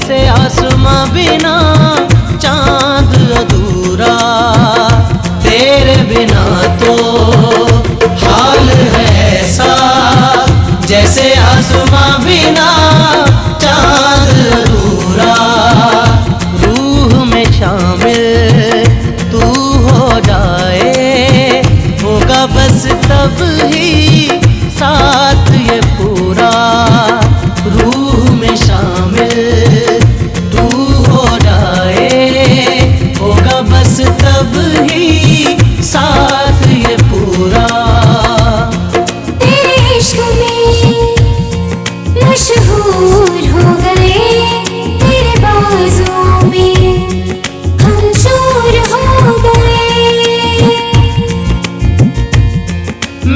जैसे आसमां बिना चांद अधूरा, तेरे बिना तो हाल है ऐसा जैसे आसमां बिना चांद अधूरा। रूह में शामिल तू हो जाए, होगा बस तब ही साथ ये पूरा। रूह में शामिल तू हो जाए, होगा बस तब ही साथ ये पूरा। तेरे इश्क में मशहूर हो गए, तेरे बाजुओं में हम चूर हो गए।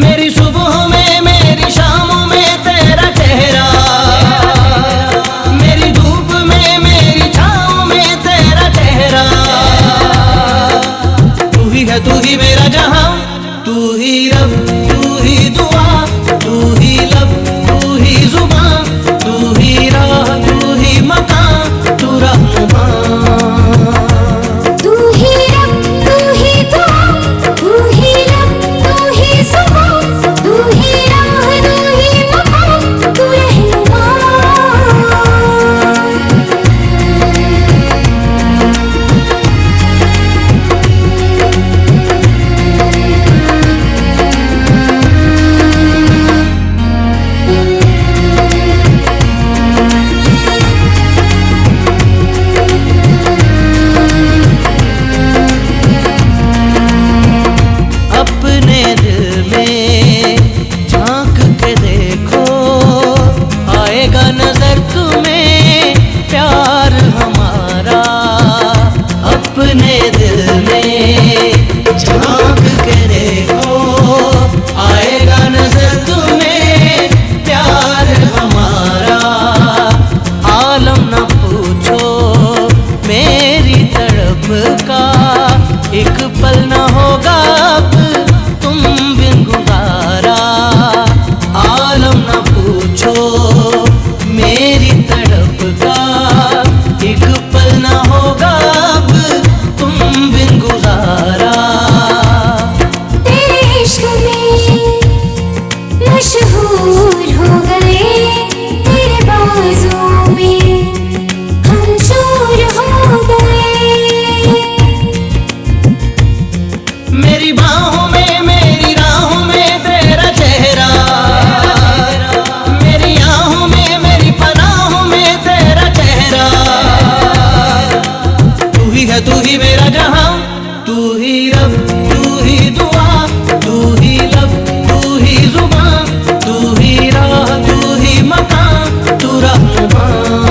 मेरी सुबह में मेरी शामों में तेरा चेहरा, मेरी धूप में मेरी छाँव में तेरा चेहरा। तू ही है, तू ही मेरा जहां, तू ही रब, तू ही दुआ, तू ही लब, तू ही जुबान, तू ही राह, तू ही मकान, तू रहनुमा। तू ही रब, तू ही दुआ, तू ही लब, तू ही जुबान, तू ही राह, तू ही मकान, तू रहनुमा। अपने दिल में झांक के देखो, आएगा नजर तुम्हें प्यार हमारा। अपने दिल में झांक के देखो, आएगा नजर तुम्हें प्यार हमारा। आलम न पूछो मेरी तड़प का, एक पल न होगा अब तुम बिन गुजारा। आलम न पूछो मेरी तड़प का, एक पल न होगा अब तुम बिन गुजारा। तेरे इश्क में मशहूर हो गए, तेरे बाजुओं में हम चूर हो गए। मेरी बाहों में मेरी राहों में तेरा चेहरा, मेरी आहों में मेरी पनाहों में तेरा चेहरा। तू ही है, तू ही मेरा जहां, तू ही रब, तू ही दुआ, तू ही लब, तू ही जुबान, तू ही राह, तू ही मकान, तू रहनुमा।